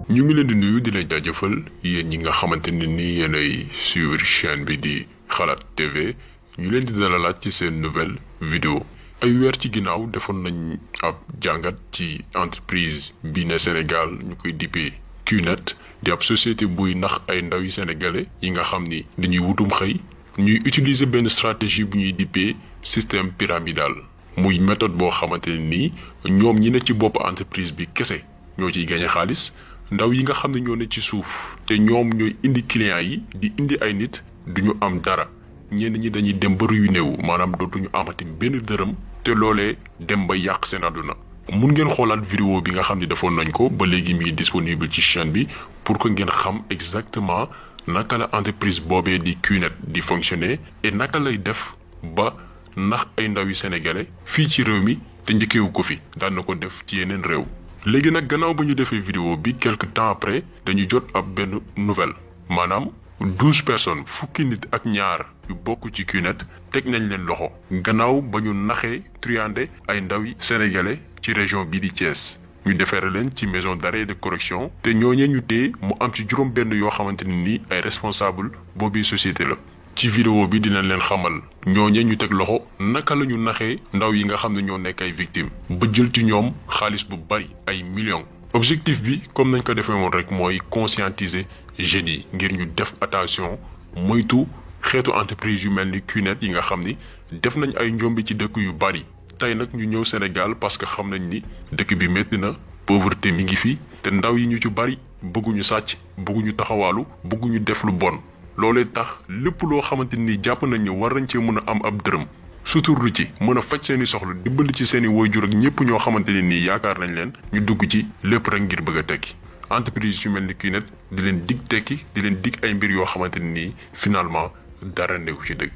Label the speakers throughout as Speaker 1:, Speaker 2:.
Speaker 1: ñu ngi leen di nuyu di leen jaajëfal yéen ñi nga xamante ne ni yéenay suivre chaîne bi di xalaat TV ñu leen di dalalaat ci seen nouvelle vidéo ay weer ci ginnaaw defoon nañ ab jàngat ci entreprise bi ne Sénégal ñu koy dippee QNet di ab société buy nax ay ndaw yi sénégalais yi nga xam ni dañuy wutum xëy ñuy utiliser benn stratégie bu ñuy dippee système pyramidal muy méthode boo xamante ne nii ñoom ñi ne ci bopp entreprise bi kese ñoo ciy gañe xaalis ndaw yi nga xam ne ñoo ne ci suuf te ñoom ñooy indi clients yi di indi ay nit duñu am dara ñenn ñi dañuy dem ba ruiné wu maanaam dootuñu amati benn dërëm te loolee dem ba yàq seen àdduna mun ngeen xoolaat vidéo bi nga xam ne defoon nañ ko ba léegi mi disponible ci chaîne bi pour que ngeen xam exactement naka la entreprise boobee di QNet di fonctionner et naka lay def ba nax ay ndaw yu sénégalais fii ci réew mi te njëkkeewu ko fi daan na ko def ci yeneen réew. léegi nag gannaaw ba ñu defee vidéo bi quelque temps après dañu jot ab benn nouvelle maanaam 12 personnes fukki nit ak ñaar yu bokk ci QNet teg nañ leen loxo gannaaw ba ñu naxee triandé ay ndaw yi sénégalais ci région bii di Thiès ñu defeere leen ci maison d'arrêt et de correction te ñooñee ñu téye mu am ci juróom benn yoo xamante ne ni ay responsable boobu société la. ci vidéo bi dinañ leen xamal ñooñee ñu teg loxo naka la ñu naxee ndaw yi nga xam ne ñoo nekk ay victimes ba jël ci ñoom xaalis bu bari ay millions. objectif bi comme nañ ko defee woon rek mooy conscientiser jeunes yi ngir ñu def attention moytu xeetu entreprise yu mel ni QNet yi nga xam ni def nañ ay njombi ci dëkk yu bari. tey nag ñu ñëw Sénégal parce que xam nañ ni dëkk bi métti na pauvreté mi ngi fi te ndaw yi ñu ci bari bëgguñu sàcc bëgguñu taxawaalu bëgguñu def lu bon. loolee tax lépp loo xamante ni jàpp nañ ne war nañ cee mën a am ab dërëm suturlu ci mën a faj seeni soxla dimbali ci seeni waajur ak ñëpp ñoo xamante ne nii yaakaar nañ leen ñu dugg ci lépp rek ngir bëgg a tekki entreprise yu mel ni QNet di leen dig tekki di leen dig ay mbir yoo xamante ne nii finalement dara nekku ci dëgg.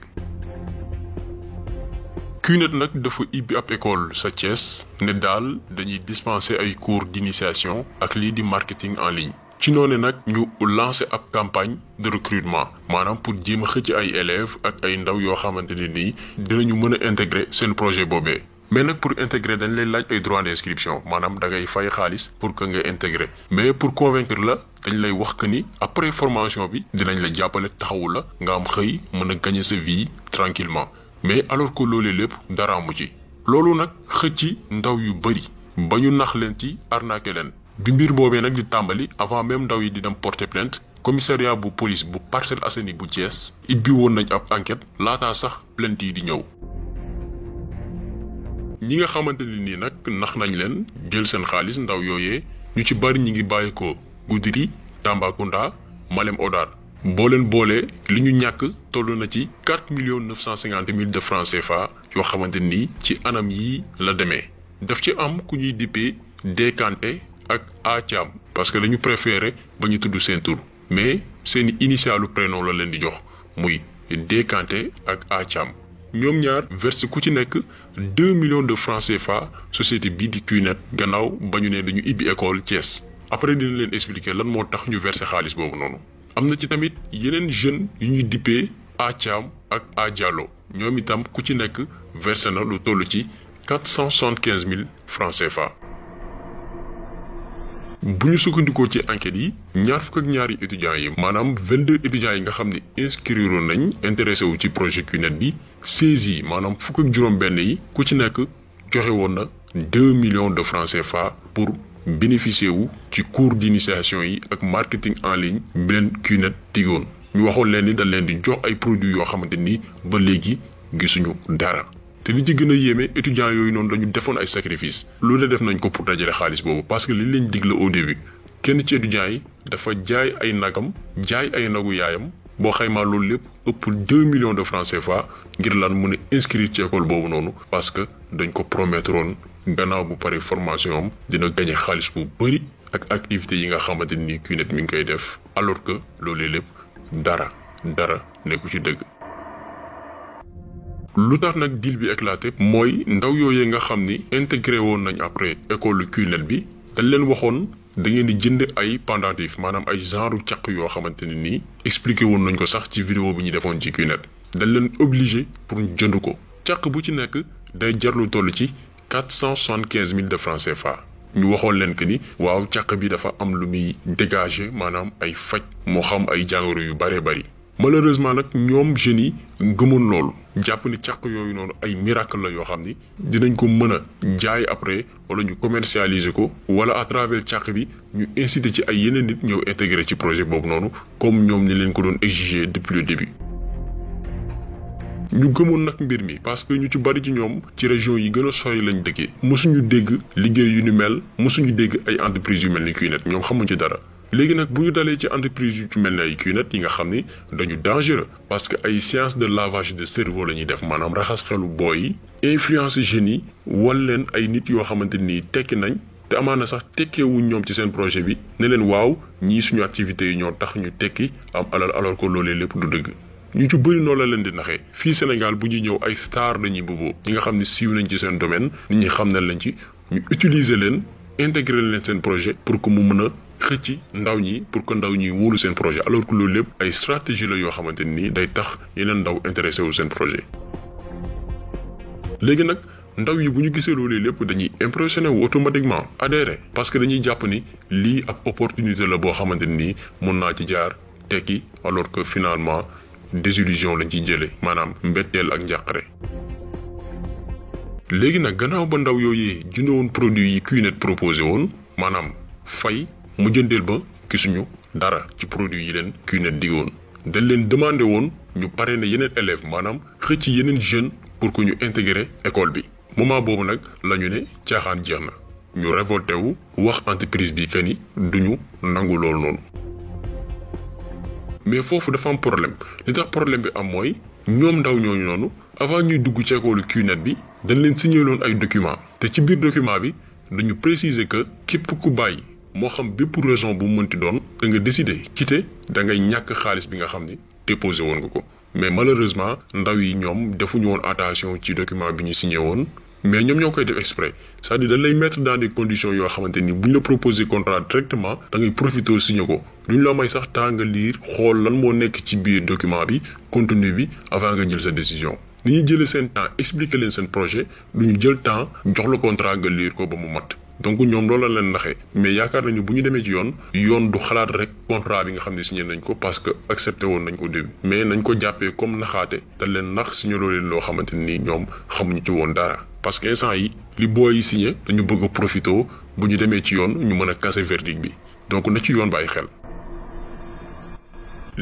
Speaker 1: QNet nag dafa ibbi ab école sa Thiès ne daal dañuy dispenser ay cours d'initiation ak lii di marketing en ligne. ci noonu nag ñu lancé ab campagne de recrutement maanaam pour jéem a xëcc ay élèves ak ay ndaw yoo xamante ne nii dinañu mën a intégrer seen projet boobee. mais nag pour intégrer dañ lay laaj ay droits d'inscription maanaam da ngay fay xaalis pour que nga intégrer mais pour convaincre la dañ lay wax que ni après formation bi dinañ la jàppale taxawu la nga am xëy mën a gagner sa vie tranquillement mais alors que loolee lépp dara amu ci. loolu nag xëcc ndaw yu bari ba ñu nax leen ci arnaqué leen. bi mbir boobee nag di tàmbali avant même ndaw yi di dem porter plainte commissariat bu police bu Parcelles Assainies bu Thiès ibbi woon nañ ab enquête laataa sax plainte yi di ñëw. ñi nga xamante ne nii nag nax nañ leen jël seen xaalis ndaw yooyee ñu ci bari ñi ngi bàyyi ko Goudiri Tambacounda Malem Hodar boo leen boolee li ñu ñàkk toll na ci 4,950,000 de francs CFA yoo xamante nii ci anam yii la demee daf ci am ku ñuy dippee Dékanté ak Athiam parce que dañu préféré ba ñu tudd seen tur mais seeni initialu prénom la leen di jox muy Dékanté ak Athiam ñoom ñaar verse ku ci nekk 2 millions de francs CFA société bii di QNet gannaaw ba ñu ne dañu ibbi école Thiès. après dina leen expliquer lan moo tax ñu verser xaalis boobu noonu. am na ci tamit yeneen jeunes yu ñuy dippee Athiam ak Adiallo ñoom itam ku ci nekk versé na lu toll ci 475,000 francs CFA. bu ñu sukkandikoo ci enquête yi ñaar fukk ak ñaari étudiants yi maanaam 22 étudiants yi nga xam ne inscrire nañ intéressé wu ci projet QNet bi 16 yi maanaam fukk ak juróom-benn yi ku ci nekk joxe woon na 2 millions de francs CFA pour bénéficier wu ci cours d'initiation yi ak marketing en ligne bi leen QNet tigoon ñu waxoon leen ni dañ leen di jox ay produits yoo xamante ni ba léegi gisuñu dara. te li ci gën a yéeme étudiants yooyu noonu dañu defoon ay sacrifice loolu def nañ ko pour dajale xaalis boobu parce que li leen digle au début kenn ci étudiants yi dafa jaay ay nagam jaay ay nagu yaayam boo xaymaa loolu lépp ëpp 2 millions de francs CFA ngir lan mën a inscrire ci école boobu noonu parce que dañ ko promettre woon gannaaw bu pare formation am dina gagné xaalis bu bari ak activités yi nga xamante ni QNet mi ngi koy def alors que loolee lépp dara nekku ci dëgg. lu tax nag deal bi éclaté mooy ndaw yooyee nga xam ni intégré woon nañ après école QNet bi dañ leen waxoon da ngeen di jënd ay pendentif maanaam ay genre caq yoo xamante ne nii expliqué woon nañ ko sax ci vidéo bi ñu defoon ci QNet dañ leen obligé pour ñu jënd ko caq bu ci nekk day jar lu toll ci 475,000 de francs CFA ñu waxoon leen que ni waaw càq bi dafa am lu muy dégager maanaam ay faj moo xam ay jàngoro yu bëree bëri. malheureusement nag ñoom jeunes yi gëmoon loolu jàpp ni càq yooyu noonu ay miracle la yoo xam ni dinañ ko mën a jaay après wala ñu commercialiser ko wala à travers càq bi ñu inciter ci ay yeneen nit ñëw intégrer ci projet boobu noonu comme ñoom ni leen ko doon exiger depuis le début. ñu gëmoon nag mbir mi parce que ñu ci bari ci ñoom ci région yi gën a sori lañ dëkkee mosuñu dégg liggéey yu ni mel mosuñu dégg ay entreprises yu mel ni QNET ñoom xamuñ ci dara. léegi nag bu ñu dalee ci entreprise yu ci mel ne ay QNET yi nga xam ni dañu dangereux parce que ay séance de lavage de cerveau la ñuy def maanaam raxas xelu booy yi influence jeunes yi wal leen ay nit yoo xamante ni tekki nañ te amaana sax tekkeewuñ ñoom ci seen projet bi ne leen waaw ñii suñu activités yi ñoo tax ñu tekki am alal alors que loolee lépp du dëgg. ñu ci bëri noonu la leen di naxee fii Sénégal bu ñuy ñëw ay star lañuy boboo ñi nga xam ne siiw nañ ci seen domaine nit ñi xam nañ lañ ci ñu utiliser leen intégrer leen seen projet pour que mu mën a xëcc ndaw ñi pour que ndaw ñi wóolu seen projet alors que loolu lépp ay stratégie la yoo xamante ni day tax yeneen ndaw intéressé wu seen projet. léegi nag ndaw yi bu ñu gisee loolu lépp dañuy impressionné wu automatiquement adhéré parce que dañuy jàpp ni lii ab opportunité la boo xamante ni mun naa ci jaar tekki alors que finalement désillusion lañ ciy jëlee maanaam mbetteel ak njàqare. léegi nag gannaaw ba ndaw yooyu jëndoon produit yi QNET proposé woon maanaam fay. mu jëndeel ba gisuñu dara ci produit yi leen QNET digoon dañ leen demandé woon ñu parrainer yeneen élèves maanaam xëcc yeneen jeunes pour que ñu intégrer école bi moment boobu nag la ñu ne caaxaan jeex na ñu révolté wu wax entreprise bi que ni duñu nangu loolu noonu. mais foofu dafa am problème li tax problème bi am mooy ñoom ndaw ñooñu noonu avant ñuy dugg ci école QNET bi dañ leen signaloon ay documents te ci biir document bi dañu préciser que képp ku bàyyi. moo xam bépp raison bu mu mënti doon da nga décider quitter da ngay ñàkk xaalis bi nga xam ni déposé woon nga ko mais malheureusement ndaw yi ñoom defuñu woon attention ci document bi ñu signé woon mais ñoom ñoo koy def exprès c'est-à-dire dañ lay mettre dans des conditions yoo xamante ni buñ la proposé contrat directement da ngay profité signé ko duñ la may sax temps nga lire xool lan moo nekk ci biir document bi contenu bi avant nga jël sa décision. ni ñuy jëlee seen temps expliquer leen seen projet duñu jël temps jox la contrat nga lire ko ba mu mat. donc ñoom loolu la leen naxee mais yaakaar nañu bu ñu demee ci yoon du xalaat rek contrat bi nga xam ne signé nañ ko parce que accepté woon nañ ko début mais nañ ko jàppee comme naxaate te leen nax signé loo leen loo xamante ni ñoom xamuñu ci woon dara parce que instant yi li booy yi signé dañu bëgg a profité bu ñu demee ci yoon ñu mën a casser verdict bi donc na ci yoon bàyyi xel.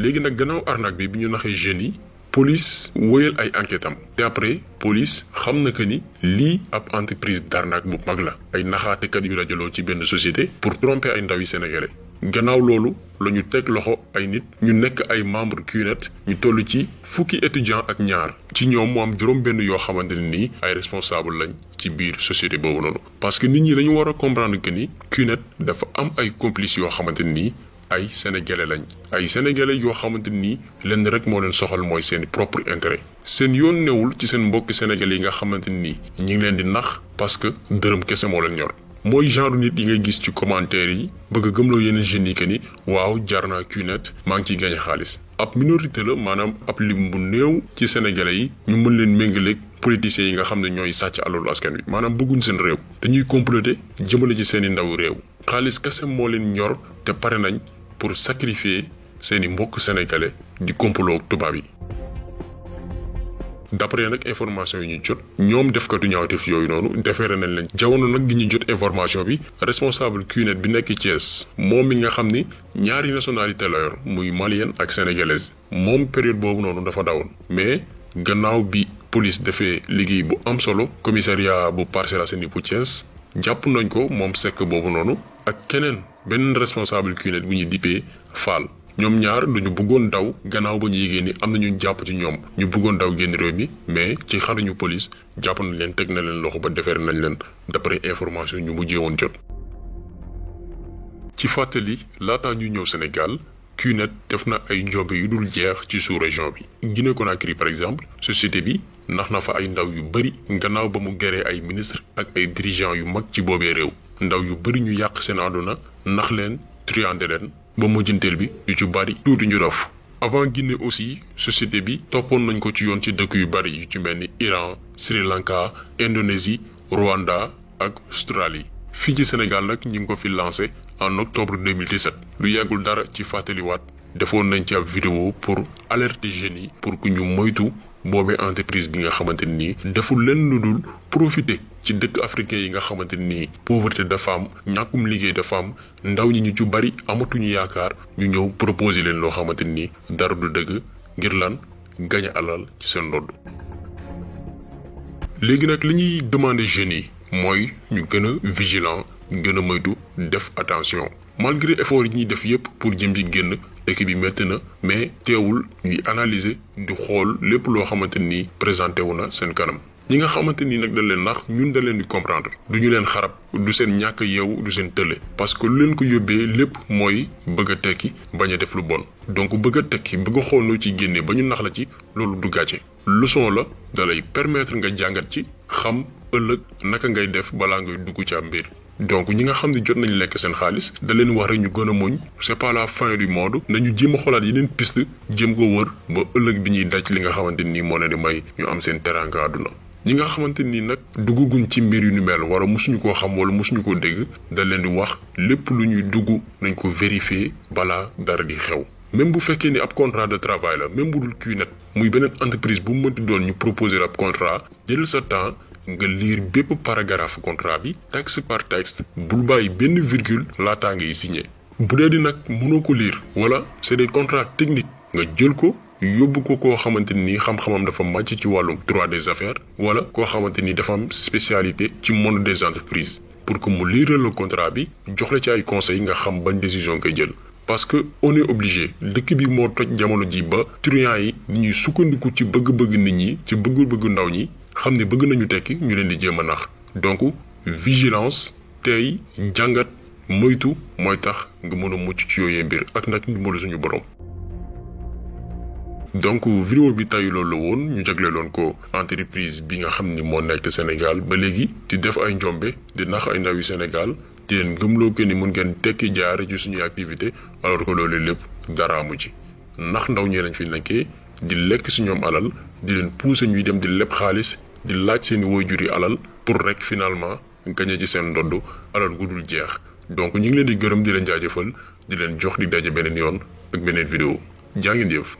Speaker 1: léegi nag gannaaw arnaque bi ñu naxee jeunes yi police wóyal ay enquête am te après police xam na que ni lii ab entreprise d'arnaque bu mag la ay naxaatekat yu dajaloo ci benn société pour tromper ay ndaw yi sénégalais gannaaw loolu la ñu teg loxo ay nit ñu nekk ay membre QNET ñu toll ci fukki étudiant ak ñaar ci ñoom mu am juróom-benn yoo xamante ne nii ay responsable lañ ci biir société boobu noonu. parce que nit ñi dañu war a comprendre que ni QNET dafa am ay complices yoo xamante ne nii ay sénégalais lañ ay sénégalais yoo xamante ni lenn rek moo leen soxal mooy seen propre intérêt seen yoon newul ci seen mbokki sénégalais yi nga xamante ni ñi ngi leen di nax parce que dërëm kese moo leen ñor mooy genre nit yi ngay gis ci commentaire yi bëgg a gëmloo yeneen jeunes yi que ni waaw jar naa QNET maa ngi ciy gagné xaalis ab minorité la maanaam ab lim bu néew ci sénégalais yi ñu mën leen méngaleeg politiciens yi nga xam ne ñooy sàcc alalu askan wi maanaam bëgguñ seen réew dañuy comploter jëmale ci seen i ndaw réew xaalis kese moo leen ñor te pare nañ pour sacrifier seeni mbokk sénégalais di complot tubaab yi. d'après nag information yi ñu jot ñoom defkatu ñaawteef yooyu noonu defeere nañ leen jamono nag gi ñu jot information bi responsable QNET bi nekk Thiès moom mi nga xam ni ñaari nationalité la yor muy malienne ak sénégalaise moom période boobu noonu dafa dawoon mais gannaaw bi police defee liggéey bu am solo commissariat bu Parcelles Assainies bu Thiès jàpp nañ ko moom sekk boobu noonu ak keneen benn responsable QNET bu ñu dippee Fall ñoom ñaar dañu bëggoon daw gannaaw ba ñu yégée ni am na ñu jàpp ci ñoom ñu bëggoon daw génn réew mi mais ci xarañu police jàpp nañ leen teg na leen loxo ba defeere nañ leen d'après information ñu mujjee woon jot. ci fàttali laataa ñu ñëw Sénégal QNET def na ay njombe yu dul jeex ci sous-région bi Guinée Conakry par exemple société bi nax na fa ay ndaw yu bari gannaaw ba mu geree ay ministre ak ay dirigeants yu mag ci boobee réew ndaw yu bari ñu yàq seen àdduna nax leen truandé leen ba mujjanteel bi yu ci bari tuuti ñu dof avant Guinée aussi société bi toppoon nañ ko ci yoon ci dëkk yu bari yu ci mel ni Iran Sri Lanka Indonésie Rwanda ak Australie fii ci Sénégal nag ñi ngi ko fi lancé en octobre 2017 lu yàggul dara ci fàttaliwaat defoon nañ ci ab vidéo pour alerter jeunes yi pour que ñu moytu boobee entreprise bi nga xamante ni deful leen lu dul profiter ci dëkk africain yi nga xamante ni pauvreté dafa am ñàkkum liggéey dafa am ndaw ñi ñu ci bari amatuñu yaakaar ñu ñëw proposer leen loo xamante ni dara du dëgg ngir lan gañe alal ci seen ndodd. léegi nag li ñuy demander jeunes yi mooy ñu gën a vigilant gën a moytu def attention malgré effort yi ñuy def yépp pour jëm ci génn dëkk bi métti na mais teewul ñuy analyser di xool lépp loo xamante ni présenté wu na seen kanam. ñi nga xamante ni nag dañ leen nax ñun dañ leen di comprendre du ñu leen xarab du seen ñàkk yeewu du seen tële parce que lu leen ko yóbbee lépp mooy bëgg a tekki bañ a def lu bon donc bëgg a tekki bëgg a xool noo ci génnee ba ñu nax la ci loolu du gàcce leçon la da lay permettre nga jàngat ci xam ëllëg naka ngay def balaa ngay dugg ci am mbir. donc ñi nga xam ne jot nañ lekk seen xaalis da leen wax rek ñu gën a muñ c'est pas la fin du monde nañu jéem a xoolaat yeneen piste jéem ko wër ba ëllëg bi ñuy daj li nga xamante ni moo leen di may ñu am seen teraanga àdduna. ñi nga xamante ni nag dugguguñ ci mbir yu ni mel wala mosuñu koo xam wala mosuñu koo dégg da leen di wax lépp lu ñuy dugg nañ ko vérifier balaa dara di xew. même bu fekkee ni ab contrat de travail la même bu dul QNET muy beneen entreprise bu mu mënti doon ñu proposer ab contrat jël sa temps nga lire bépp paragraphe contrat bi texte par texte bul bàyyi benn virgule laataa ngay signé. bu dee di nag mënoo ko lire wala c'est des contrats techniques nga jël ko yóbbu ko koo xamante ni xam-xamam dafa màcc ci wàllum droit des affaires wala koo xamante ni dafa am spécialité ci monde des entreprises pour que mu lire le contrat bi jox la ci ay conseils nga xam ban décision ngay jël. parce que on est obligé dëkk bi moo toj jamono ji ba truands yi ñuy sukkandiku ci bëgg-bëgg nit ñi ci bëgg-bëgg ndaw ñi xam ne bëgg nañu tekki ñu leen di jéem a nax donc vigilance tey jàngat moytu mooy tax nga mën a mucc ci yooyee mbir ak nag ndimbalu suñu borom. donc vidéo bi tey loolu la woon ñu jagleeloon ko entreprise bi nga xam ni moo nekk Sénégal ba léegi di def ay njombe di nax ay ndaw yu Sénégal di leen gëmloo que ni mun ngeen tekki jaare ci suñuy activité alors que loolu lépp dara amu ci ndax ndaw ñi lañ fi nekkee di lekk si ñoom alal di leen pousser ñuy dem di leb xaalis di laaj seeni waajur yi alal pour rek finalement gañe ci seen ndodd alal gu dul jeex. donc ñu ngi leen di gërëm di leen jaajëfal di leen jox di daje beneen yoon ak beneen vidéo jaa ngeen jëf.